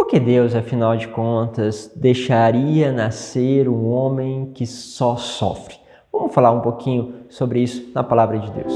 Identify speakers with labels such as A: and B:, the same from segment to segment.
A: Por que Deus, afinal de contas, deixaria nascer um homem que só sofre? Vamos falar um pouquinho sobre isso na Palavra de Deus.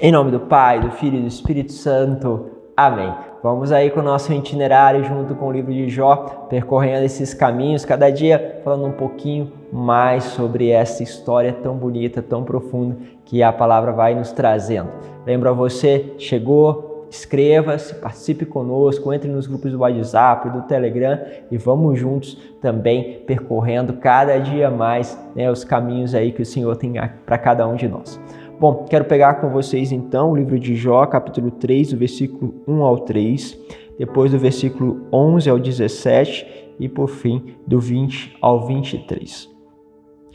A: Em nome do Pai, do Filho e do Espírito Santo. Amém. Vamos aí com o nosso itinerário junto com o livro de Jó, percorrendo esses caminhos, cada dia falando um pouquinho mais sobre essa história tão bonita, tão profunda que a palavra vai nos trazendo. Lembra você, chegou, inscreva-se, participe conosco, entre nos grupos do WhatsApp, do Telegram e vamos juntos também percorrendo cada dia mais, os caminhos aí que o Senhor tem para cada um de nós. Bom, quero pegar com vocês então o livro de Jó, capítulo 3, do versículo 1 ao 3, depois do versículo 11 ao 17 e por fim do 20 ao 23.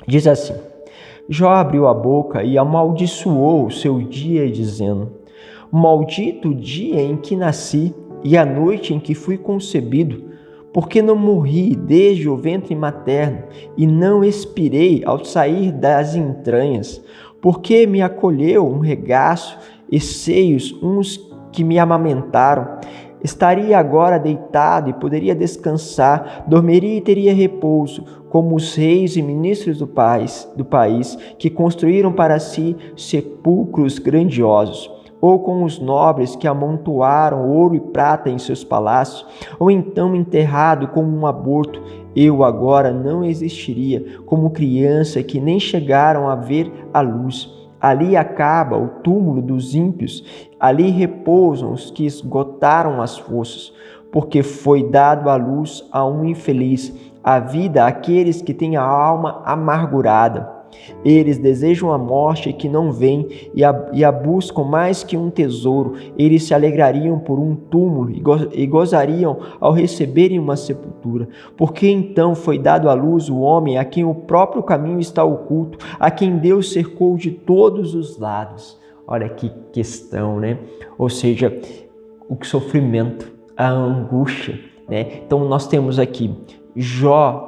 A: Diz assim: Jó abriu a boca e amaldiçoou o seu dia dizendo: Maldito o dia em que nasci e a noite em que fui concebido, porque não morri desde o ventre materno e não expirei ao sair das entranhas, porque me acolheu um regaço e seios uns que me amamentaram. Estaria agora deitado e poderia descansar, dormiria e teria repouso, como os reis e ministros do país que construíram para si sepulcros grandiosos, ou com os nobres que amontoaram ouro e prata em seus palácios, ou então enterrado como um aborto. Eu agora não existiria, como criança que nem chegaram a ver a luz. Ali acaba o túmulo dos ímpios, ali repousam os que esgotaram as forças, porque foi dado à luz a um infeliz, a vida àqueles que têm a alma amargurada. Eles desejam a morte que não vem e a buscam mais que um tesouro. Eles se alegrariam por um túmulo e gozariam ao receberem uma sepultura. Porque então foi dado à luz o homem a quem o próprio caminho está oculto, a quem Deus cercou de todos os lados. Olha que questão, né? Ou seja, o sofrimento, a angústia, né? Então nós temos aqui Jó,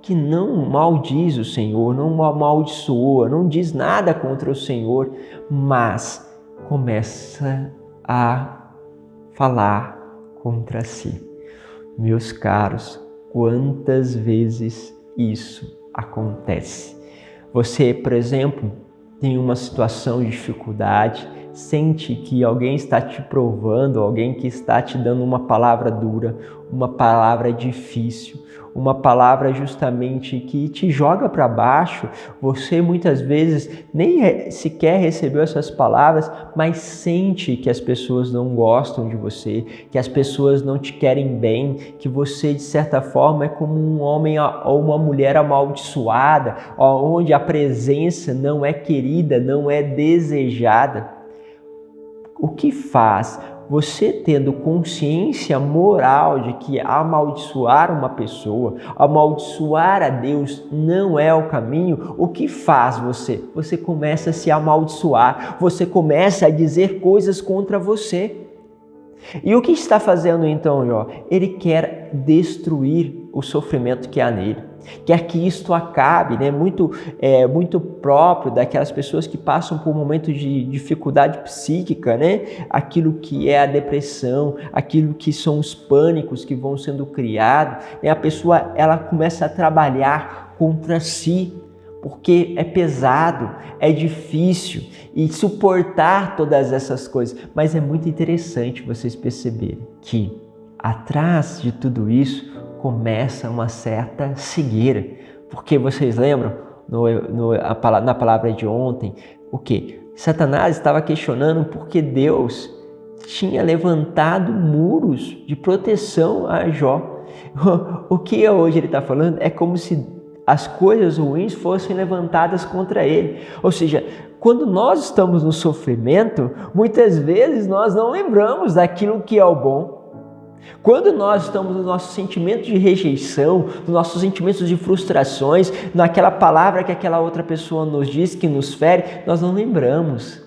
A: que não maldiz o Senhor, não o amaldiçoa, não diz nada contra o Senhor, mas começa a falar contra si. Meus caros, quantas vezes isso acontece? Você, por exemplo, tem uma situação de dificuldade, sente que alguém está te provando, alguém que está te dando uma palavra dura, uma palavra difícil, uma palavra justamente que te joga para baixo. Você muitas vezes nem sequer recebeu essas palavras, mas sente que as pessoas não gostam de você, que as pessoas não te querem bem, que você de certa forma é como um homem ou uma mulher amaldiçoada, onde a presença não é querida, não é desejada. O que faz você, tendo consciência moral de que amaldiçoar uma pessoa, amaldiçoar a Deus não é o caminho, o que faz você? Você começa a se amaldiçoar, você começa a dizer coisas contra você. E o que está fazendo então, Jó? Ele quer destruir o sofrimento que há nele. Quer que isto acabe, né? Muito próprio daquelas pessoas que passam por um momento de dificuldade psíquica, né? Aquilo que é a depressão, aquilo que são os pânicos que vão sendo criados, né? A pessoa ela começa a trabalhar contra si, porque é pesado, é difícil e suportar todas essas coisas. Mas é muito interessante vocês perceberem que atrás de tudo isso começa uma certa cegueira. Porque vocês lembram na palavra de ontem, o que? Satanás estava questionando porque Deus tinha levantado muros de proteção a Jó. O que hoje ele está falando é como se as coisas ruins fossem levantadas contra ele. Ou seja, quando nós estamos no sofrimento, muitas vezes nós não lembramos daquilo que é o bom. Quando nós estamos no nosso sentimento de rejeição, nos nossos sentimentos de frustrações, naquela palavra que aquela outra pessoa nos diz, que nos fere, nós não lembramos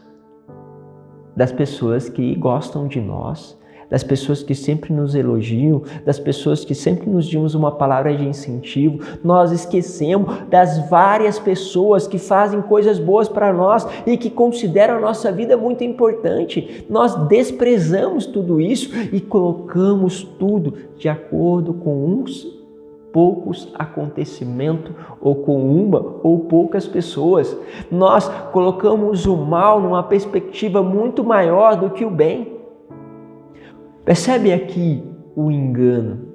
A: das pessoas que gostam de nós, das pessoas que sempre nos elogiam, das pessoas que sempre nos dão uma palavra de incentivo. Nós esquecemos das várias pessoas que fazem coisas boas para nós e que consideram a nossa vida muito importante. Nós desprezamos tudo isso e colocamos tudo de acordo com uns poucos acontecimentos ou com uma ou poucas pessoas. Nós colocamos o mal numa perspectiva muito maior do que o bem. Percebe aqui o engano.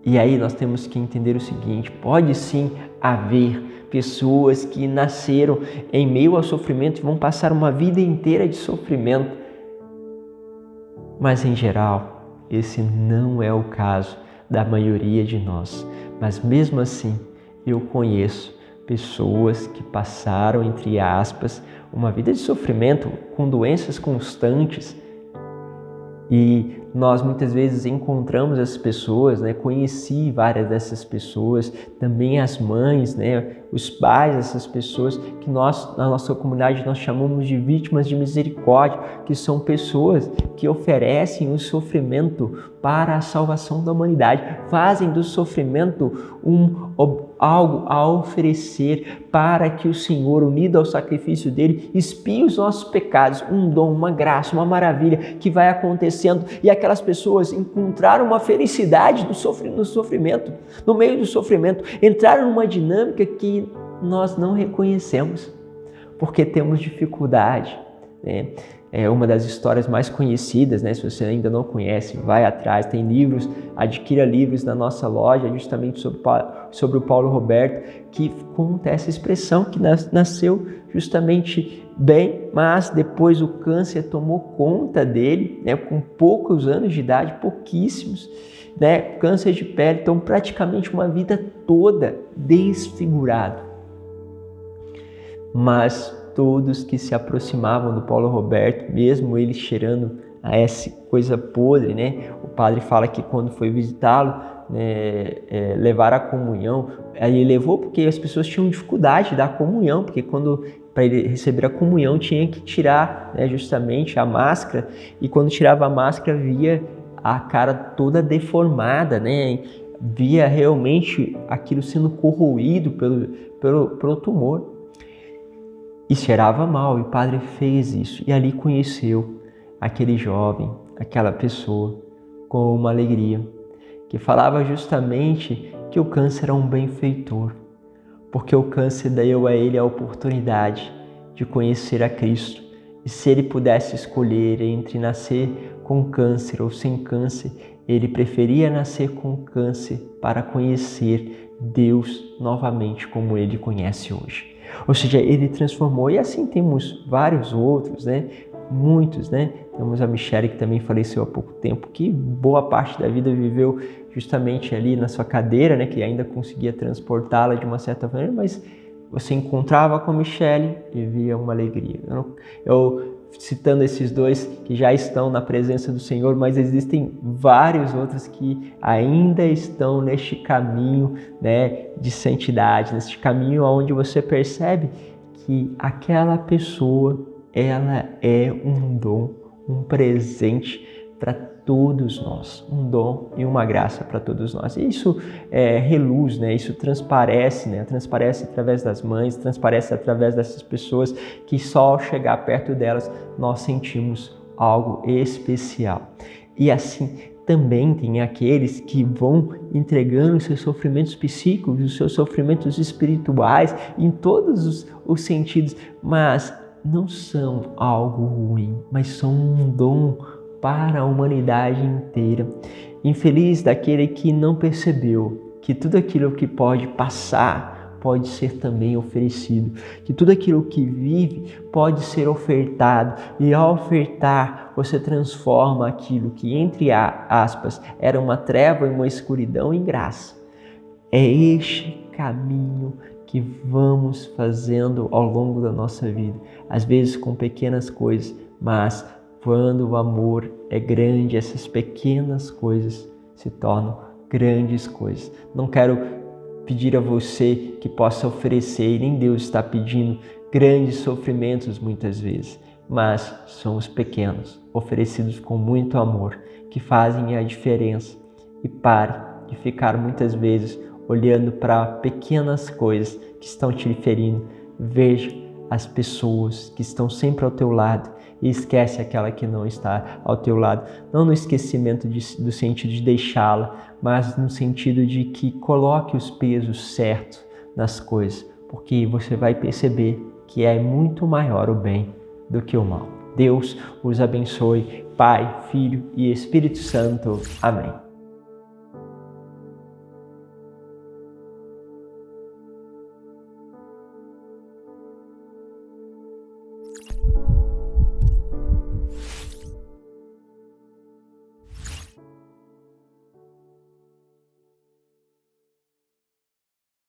A: E aí nós temos que entender o seguinte: pode sim haver pessoas que nasceram em meio ao sofrimento e vão passar uma vida inteira de sofrimento. Mas em geral, esse não é o caso da maioria de nós. Mas mesmo assim, eu conheço pessoas que passaram, entre aspas, uma vida de sofrimento com doenças constantes. E nós muitas vezes encontramos essas pessoas, conheci várias dessas pessoas, também as mães, os pais dessas pessoas que nós, na nossa comunidade, nós chamamos de vítimas de misericórdia, que são pessoas que oferecem o sofrimento para a salvação da humanidade, fazem do sofrimento algo a oferecer para que o Senhor, unido ao sacrifício dele, expie os nossos pecados, um dom, uma graça, uma maravilha que vai acontecendo, e aquelas pessoas encontraram uma felicidade no sofrimento, no meio do sofrimento, entraram numa dinâmica que nós não reconhecemos, porque temos dificuldade, É uma das histórias mais conhecidas, se você ainda não conhece, vai atrás, tem livros, adquira livros na nossa loja, justamente sobre o Paulo Roberto, que conta essa expressão que nasceu justamente bem, mas depois o câncer tomou conta dele, com poucos anos de idade, pouquíssimos, câncer de pele, então praticamente uma vida toda desfigurado. Mas todos que se aproximavam do Paulo Roberto, mesmo ele cheirando a essa coisa podre, o padre fala que quando foi visitá-lo, levar a comunhão, aí ele levou porque as pessoas tinham dificuldade da comunhão, porque para ele receber a comunhão tinha que tirar justamente a máscara, e quando tirava a máscara via a cara toda deformada, via realmente aquilo sendo corroído pelo tumor. E cheirava mal, e o padre fez isso, e ali conheceu aquele jovem, aquela pessoa, com uma alegria, que falava justamente que o câncer era um benfeitor, porque o câncer deu a ele a oportunidade de conhecer a Cristo, e se ele pudesse escolher entre nascer com câncer ou sem câncer, ele preferia nascer com câncer para conhecer Deus novamente como ele conhece hoje. Ou seja, ele transformou, e assim temos vários outros, muitos, Temos a Michele, que também faleceu há pouco tempo, que boa parte da vida viveu justamente ali na sua cadeira, que ainda conseguia transportá-la de uma certa maneira, mas você encontrava com a Michele e via uma alegria. Eu citando esses dois que já estão na presença do Senhor, mas existem vários outros que ainda estão neste caminho, de santidade, neste caminho onde você percebe que aquela pessoa, ela é um dom, um presente para todos nós, um dom e uma graça para todos nós. E isso reluz, isso transparece, transparece através das mães, transparece através dessas pessoas que só ao chegar perto delas nós sentimos algo especial. E assim também tem aqueles que vão entregando os seus sofrimentos psíquicos, os seus sofrimentos espirituais em todos os sentidos, mas não são algo ruim, mas são um dom para a humanidade inteira. Infeliz daquele que não percebeu que tudo aquilo que pode passar pode ser também oferecido, que tudo aquilo que vive pode ser ofertado, e ao ofertar você transforma aquilo que, entre aspas, era uma treva e uma escuridão em graça. É este caminho que vamos fazendo ao longo da nossa vida, às vezes com pequenas coisas, mas quando o amor é grande, essas pequenas coisas se tornam grandes coisas. Não quero pedir a você que possa oferecer, e nem Deus está pedindo grandes sofrimentos muitas vezes, mas somos pequenos, oferecidos com muito amor, que fazem a diferença. E pare de ficar muitas vezes olhando para pequenas coisas que estão te ferindo. Veja as pessoas que estão sempre ao teu lado e esquece aquela que não está ao teu lado. Não no esquecimento do sentido de deixá-la, mas no sentido de que coloque os pesos certos nas coisas, porque você vai perceber que é muito maior o bem do que o mal. Deus os abençoe, Pai, Filho e Espírito Santo. Amém.